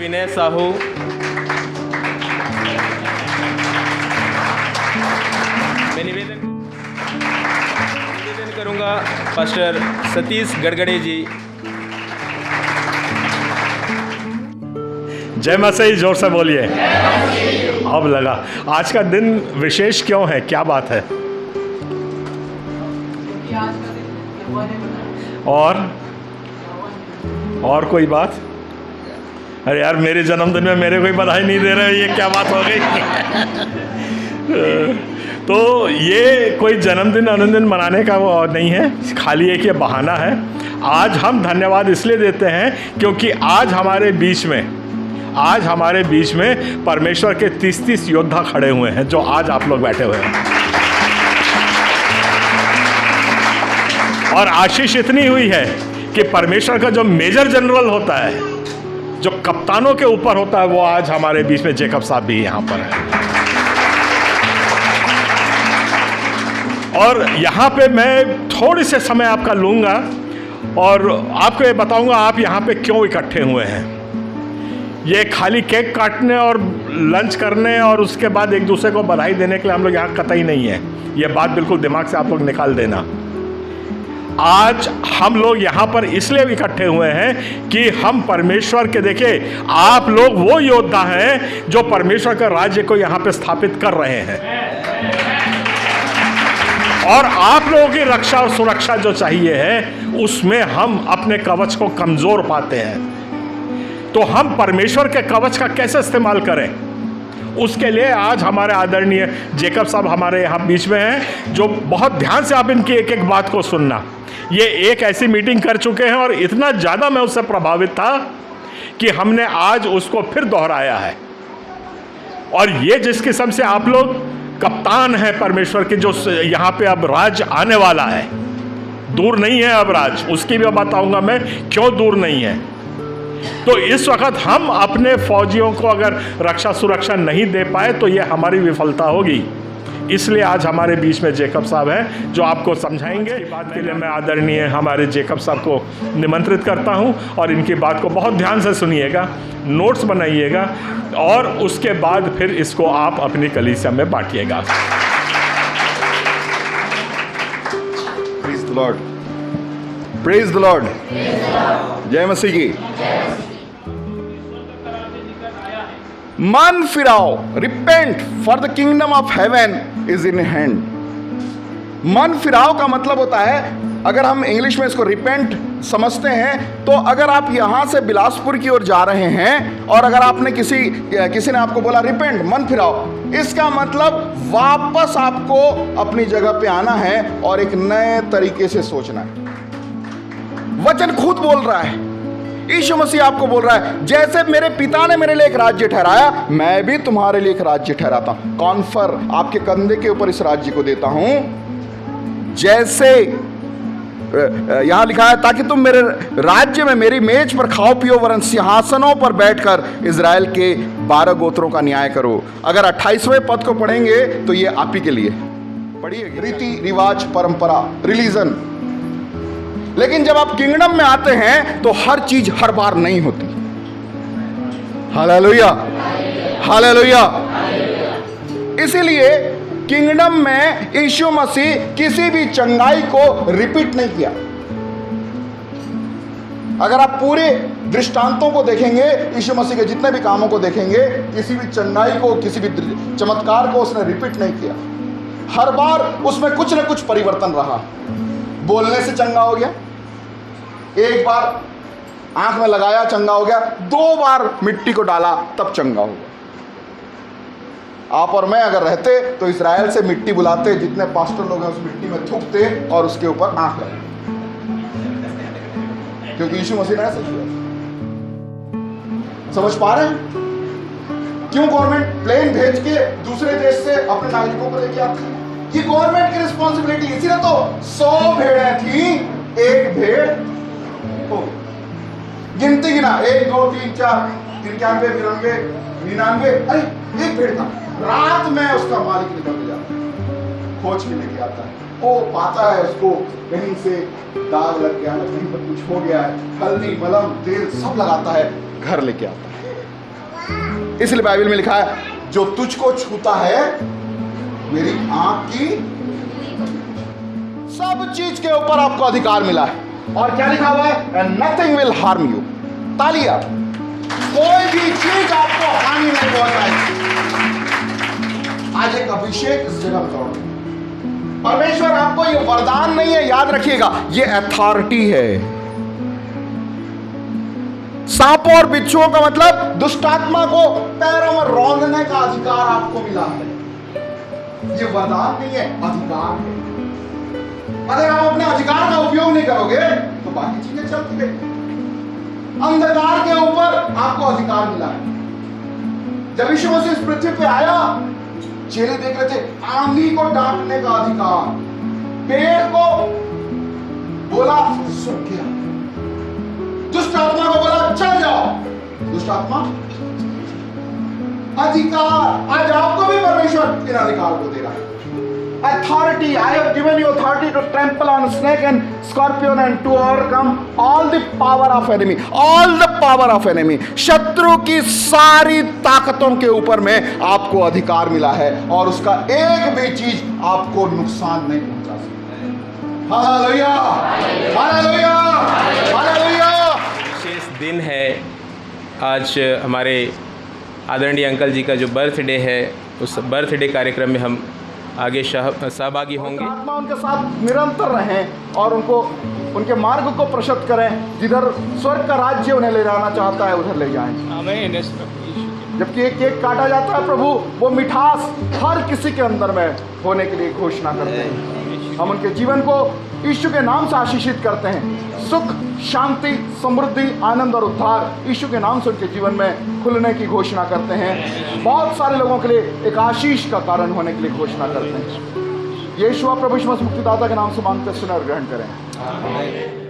विनय साहू, मैं निवेदन करूंगा पास्टर सतीश गड़गड़े जी। जय मसीह, जोर से बोलिए। अब लगा। आज का दिन विशेष क्यों है, क्या बात है? और कोई बात? अरे यार, मेरे जन्मदिन में मेरे कोई बधाई नहीं दे रहे, ये क्या बात हो गई? तो ये कोई जन्मदिन अनुदिन मनाने का वो नहीं है, खाली एक ये बहाना है। आज हम धन्यवाद इसलिए देते हैं क्योंकि आज हमारे बीच में परमेश्वर के 30 योद्धा खड़े हुए हैं, जो आज आप लोग बैठे हुए हैं। और आशीष इतनी हुई है कि परमेश्वर का जो मेजर जनरल होता है, जो कप्तानों के ऊपर होता है, वो आज हमारे बीच में जेकब साहब भी यहाँ पर है। और यहाँ पे मैं थोड़ी से समय आपका लूँगा और आपको ये बताऊँगा आप यहाँ पे क्यों इकट्ठे हुए हैं। ये खाली केक काटने और लंच करने और उसके बाद एक दूसरे को बधाई देने के लिए हम लोग यहाँ कतई नहीं है। ये बात बिल्कुल दिमाग से आप लोग निकाल देना। आज हम लोग यहाँ पर इसलिए इकट्ठे हुए हैं कि हम परमेश्वर के, देखिए आप लोग वो योद्धा हैं जो परमेश्वर के राज्य को यहाँ पे स्थापित कर रहे हैं। और आप लोगों की रक्षा और सुरक्षा जो चाहिए है, उसमें हम अपने कवच को कमजोर पाते हैं। तो हम परमेश्वर के कवच का कैसे इस्तेमाल करें, उसके लिए आज हमारे आदरणीय जेकब साहब हमारे यहाँ बीच में हैं, जो बहुत ध्यान से आप इनकी एक एक बात को सुनना। ये एक ऐसी मीटिंग कर चुके हैं और इतना ज़्यादा मैं उससे प्रभावित था कि हमने आज उसको फिर दोहराया है। और ये जिस किस्म से आप लोग कप्तान हैं परमेश्वर के, जो यहाँ पे अब राज आने वाला है, दूर नहीं है अब राज, उसकी भी बताऊँगा मैं क्यों दूर नहीं है। तो इस वक्त हम अपने फौजियों को अगर रक्षा सुरक्षा नहीं दे पाए तो ये हमारी विफलता होगी। इसलिए आज हमारे बीच में जेकब साहब हैं, जो आपको समझाएंगे। बात के लिए मैं आदरणीय हमारे जेकब साहब को निमंत्रित करता हूं और इनकी बात को बहुत ध्यान से सुनिएगा, नोट्स बनाइएगा और उसके बाद फिर इसको आप अपनी कलीसिया में बांटिएगा। Praise the Lord, praise the Lord, जय मसीह की। मन फिराओ, repent for the kingdom of heaven is in hand. मन फिराओ का मतलब होता है, अगर हम इंग्लिश में इसको रिपेंट समझते हैं, तो अगर आप यहां से बिलासपुर की ओर जा रहे हैं और अगर आपने किसी ने आपको बोला रिपेंट, मन फिराओ, इसका मतलब वापस आपको अपनी जगह पे आना है और एक नए तरीके से सोचना है। वचन खुद बोल रहा है, यीशु मसीह आपको बोल रहा है, जैसे मेरे पिता ने मेरे लिए एक राज्य ठहराया, मैं भी तुम्हारे लिए एक राज्य ठहराता हूं। कॉन्फर, आपके कंधे के ऊपर इस राज्य को देता हूं, जैसे यहां लिखा है, ताकि तुम मेरे राज्य में मेरी मेज पर खाओ पियो, वरन सिंहासनों पर बैठकर इजराइल के 12 गोत्रों का न्याय करो। अगर 28वें पद को पढ़ेंगे तो ये आप ही के लिए पढ़िए, रीति रिवाज, परंपरा, रिलीजन। लेकिन जब आप किंगडम में आते हैं तो हर चीज हर बार नहीं होती। Hallelujah, hallelujah. इसीलिए किंगडम में यीशु मसीह किसी भी चंगाई को रिपीट नहीं किया। अगर आप पूरे दृष्टांतों को देखेंगे, यीशु मसीह के जितने भी कामों को देखेंगे, किसी भी चंगाई को, किसी भी चमत्कार को उसने रिपीट नहीं किया। हर बार उसमें कुछ न कुछ परिवर्तन रहा। बोलने से चंगा हो गया, एक बार आंख में लगाया चंगा हो गया, 2 बार मिट्टी को डाला तब चंगा हो गया। आप और मैं अगर रहते तो इजराइल से मिट्टी बुलाते, जितने पास्टर लोग हैं उस मिट्टी में थूकते और उसके ऊपर आंख लगाते, क्योंकि यीशु मसीह ने ऐसा किया। समझ पा रहे हैं क्यों गवर्नमेंट प्लेन भेज के दूसरे देश से अपने नागरिकों को लेके आती है? ये गवर्नमेंट की रिस्पॉन्सिबिलिटी। इसीलिए तो 100 भेड़ें थी, एक भेड़ हो, गिनती गिना, 1 2 3 4 93 92 99, अरे एक भेड़ था। रात में उसका मालिक निकल के जाता है, खोज के लेके आता है, वो पाता है उसको कहीं से दाग लग गया है, कहीं पर कुछ हो गया है, हल्दी मलम तेल सब लगाता है, घर लेके आता है। इसलिए बाइबल में लिखा है, जो तुझको छूता है मेरी आंख की सब चीज के ऊपर आपको अधिकार मिला है। और क्या लिखा हुआ है? And nothing will harm you. तालियां। कोई भी चीज आपको हानि नहीं पहुंचाएगी। आज एक अभिषेक इस जगह पर दौड़। परमेश्वर आपको ये वरदान नहीं है, याद रखिएगा, ये अथॉरिटी है। सांपों और बिच्छुओं का मतलब दुष्ट आत्मा को पैरों में रौंदने का अधिकार आपको मिला है। ये वरदान नहीं है, अधिकार है। अगर आप अपने अधिकार का उपयोग नहीं करोगे तो बाकी चीजें चलती रहेंगी। अंधकार के ऊपर आपको अधिकार मिला है। जब यीशु मसीह इस पृथ्वी पे आया, चेले देख रहे थे, आंधी को डांटने का अधिकार, पेड़ को बोला सूख गया, दुष्ट आत्मा को बोला चल जाओ, दुष्ट आत्मा अधिकार। आज आपको भी परमेश्वर इन अधिकार को दे रहा है। Authority, I have given you authority to trample on snake and scorpion and to overcome all the power of enemy. All the power of enemy. शत्रु की सारी ताकतों के ऊपर में आपको अधिकार मिला है और उसका एक भी चीज आपको नुकसान नहीं पहुंचा सकता। Hallelujah, hallelujah, hallelujah. विशेष दिन है आज। हमारे आदरणीय अंकल जी का जो बर्थडे है, उस बर्थडे कार्यक्रम में हम आगे सहभागी होंगे। आत्मा उनके साथ निरंतर रहें और उनको उनके मार्ग को प्रशस्त करें। जिधर स्वर्ग का राज्य उन्हें ले जाना चाहता है उधर ले जाएं। जबकि एक केक काटा जाता है प्रभु, वो मिठास हर किसी के अंदर में होने के लिए घोषणा करते हैं। हम उनके जीवन को यीशु के नाम से आशीषित करते हैं। सुख, शांति, समृद्धि, आनंद और उद्धार यीशु के नाम से उनके जीवन में खुलने की घोषणा करते हैं। बहुत सारे लोगों के लिए एक आशीष का कारण होने के लिए घोषणा करते हैं। यीशु प्रभु यीशु मसीह मुक्तिदाता के नाम से मांगते सुने और ग्रहण करें।